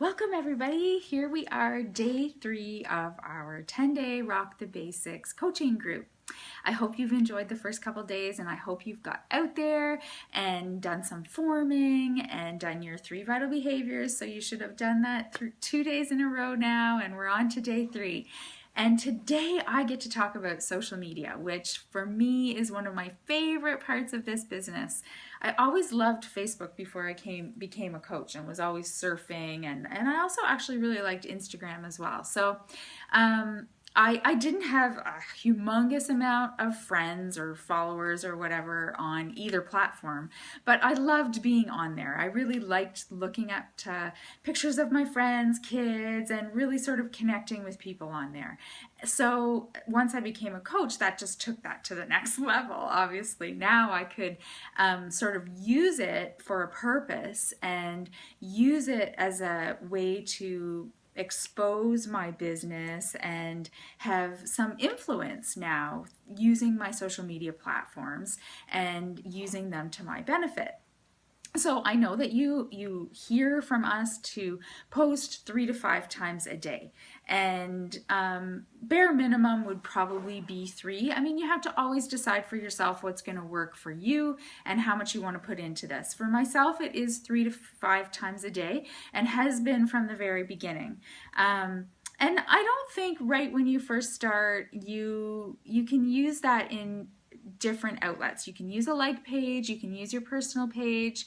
Welcome everybody. Here we are, day 3 of our 10-day Rock the Basics coaching group. I hope you've enjoyed the first couple days, and I hope you've got out there and done some forming and done your 3 vital behaviors. So you should have done that through 2 days in a row now, and we're on to day 3. And today I get to talk about social media, which for me is one of my favorite parts of this business. I always loved Facebook before I became a coach and was always surfing, and I also actually really liked Instagram as well. So I didn't have a humongous amount of friends or followers or whatever on either platform, but I loved being on there. I really liked looking at pictures of my friends, kids, and really sort of connecting with people on there. So once I became a coach, that just took that to the next level. Obviously, now I could sort of use it for a purpose and use it as a way to expose my business and have some influence now using my social media platforms and using them to my benefit. So I know that you hear from us to post 3 to 5 times a day, and bare minimum would probably be 3. I mean, you have to always decide for yourself what's going to work for you and how much you want to put into this. For myself, it is 3 to 5 times a day and has been from the very beginning. And I don't think right when you first start, you can use that in different outlets. You can use a like page, you can use your personal page,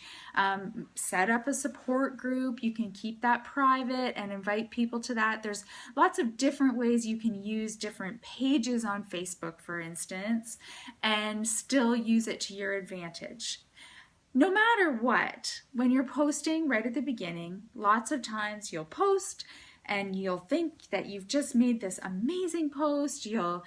set up a support group, you can keep that private and invite people to that. There's lots of different ways you can use different pages on Facebook, for instance, and still use it to your advantage. No matter what, when you're posting right at the beginning, lots of times you'll post and you'll think that you've just made this amazing post. You'll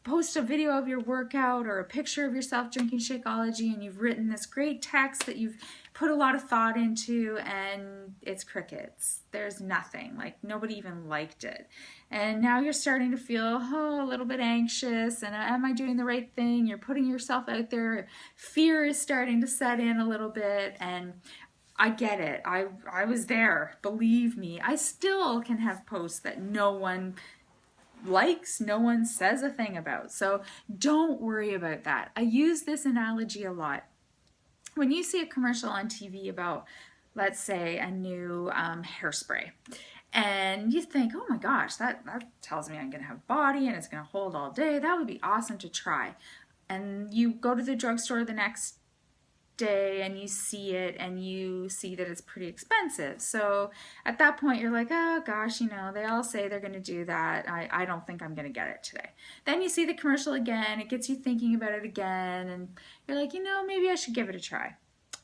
post a video of your workout or a picture of yourself drinking Shakeology, and you've written this great text that you've put a lot of thought into, and it's crickets. There's nothing. Like, nobody even liked it. And now you're starting to feel a little bit anxious, and am I doing the right thing? You're putting yourself out there. Fear is starting to set in a little bit, and I get it. I was there. Believe me. I still can have posts that no one likes, no one says a thing about. So don't worry about that. I use this analogy a lot. When you see a commercial on TV about, let's say, a new hairspray, and you think, oh my gosh, that tells me I'm going to have body and it's going to hold all day. That would be awesome to try. And you go to the drugstore the next day and you see it and you see that it's pretty expensive. So at that point you're like, oh gosh, they all say they're going to do that. I don't think I'm going to get it today. Then you see the commercial again, it gets you thinking about it again, and you're like, maybe I should give it a try.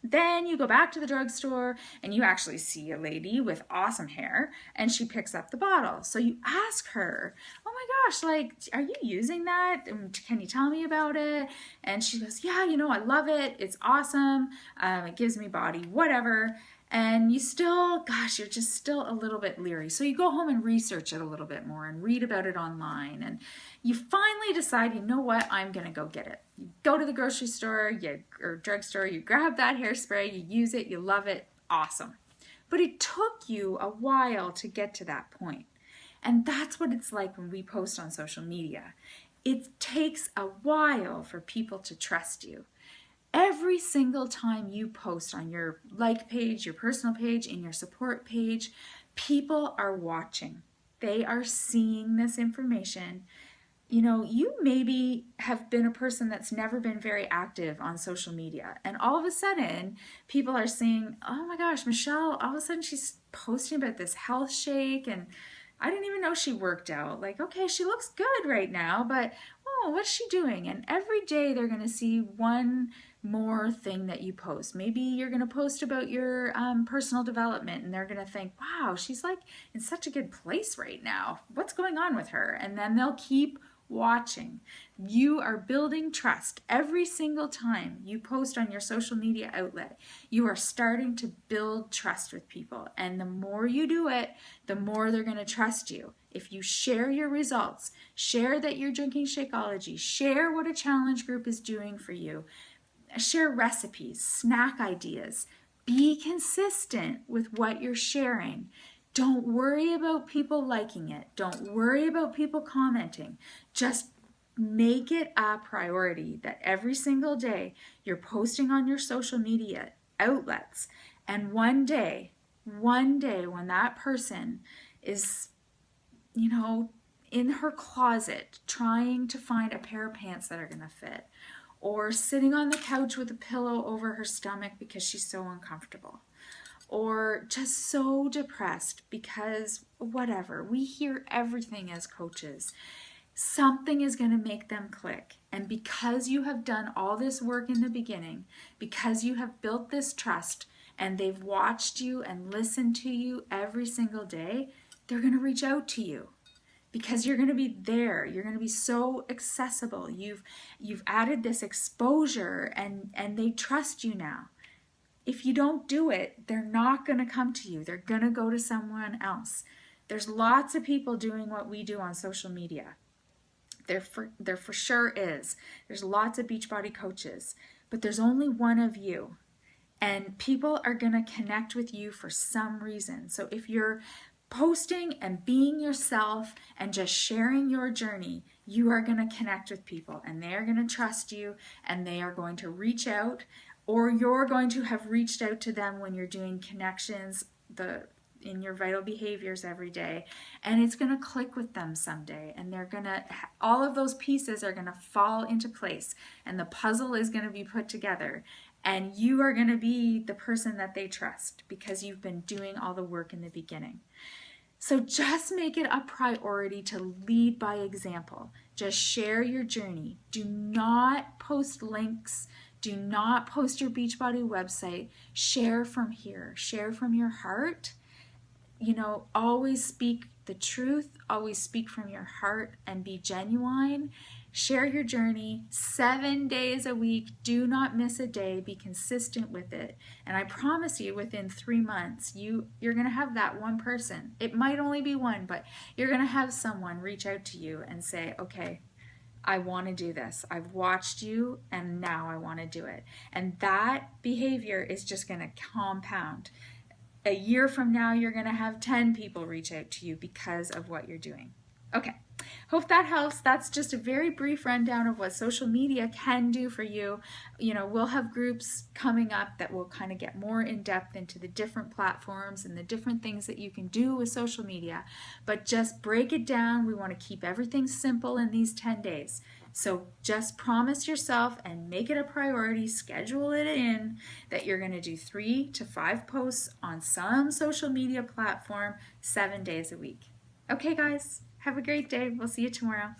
Then you go back to the drugstore and you actually see a lady with awesome hair, and she picks up the bottle. So you ask her, oh my gosh, like, are you using that? Can you tell me about it? And she goes, yeah, I love it. It's awesome. It gives me body, whatever. And you still, gosh, you're just still a little bit leery. So you go home and research it a little bit more and read about it online. And you finally decide, you know what, I'm going to go get it. You go to the grocery store or drugstore, you grab that hairspray, you use it, you love it, awesome. But it took you a while to get to that point. And that's what it's like when we post on social media. It takes a while for people to trust you. Every single time you post on your like page, your personal page, and your support page, people are watching. They are seeing this information. You maybe have been a person that's never been very active on social media, and all of a sudden people are seeing, oh my gosh, Michelle, all of a sudden she's posting about this health shake, and I didn't even know she worked out. Like, okay, she looks good right now, but what's she doing? And every day they're going to see one more thing that you post. Maybe you're going to post about your personal development, and they're going to think, wow, she's like in such a good place right now. What's going on with her? And then they'll keep watching. You are building trust every single time you post on your social media outlet. You are starting to build trust with people, and the more you do it, the more they're going to trust you. If you share your results, share that you're drinking Shakeology, share what a challenge group is doing for you, share recipes, snack ideas, be consistent with what you're sharing. Don't worry about people liking it. Don't worry about people commenting. Just make it a priority that every single day you're posting on your social media outlets. And one day when that person is, in her closet trying to find a pair of pants that are going to fit, or sitting on the couch with a pillow over her stomach because she's so uncomfortable, or just so depressed because whatever, we hear everything as coaches. Something is going to make them click. And because you have done all this work in the beginning, because you have built this trust and they've watched you and listened to you every single day, they're going to reach out to you because you're going to be there. You're going to be so accessible. You've added this exposure and they trust you now. If you don't do it, they're not going to come to you. They're going to go to someone else. There's lots of people doing what we do on social media. There for sure is. There's lots of Beachbody coaches, but there's only one of you. And people are going to connect with you for some reason. So if you're posting and being yourself and just sharing your journey, you are going to connect with people and they are going to trust you and they are going to reach out, or you're going to have reached out to them when you're doing connections in your vital behaviors every day, and it's going to click with them someday, and they're going to, all of those pieces are going to fall into place and the puzzle is going to be put together, and you are going to be the person that they trust because you've been doing all the work in the beginning. So just make it a priority to lead by example. Just share your journey. Do not post links. Do not post your Beachbody website. Share from here. Share from your heart. Always speak the truth, always speak from your heart and be genuine. Share your journey 7 days a week. Do not miss a day. Be consistent with it. And I promise you, within 3 months, you're going to have that one person. It might only be one, but you're going to have someone reach out to you and say, okay, I want to do this. I've watched you and now I want to do it. And that behavior is just going to compound. A year from now, you're going to have 10 people reach out to you because of what you're doing. Okay, hope that helps. That's just a very brief rundown of what social media can do for you. We'll have groups coming up that will kind of get more in depth into the different platforms and the different things that you can do with social media. But just break it down. We want to keep everything simple in these 10 days. So just promise yourself and make it a priority, schedule it in, that you're going to do 3 to 5 posts on some social media platform 7 days a week. Okay, guys, have a great day. We'll see you tomorrow.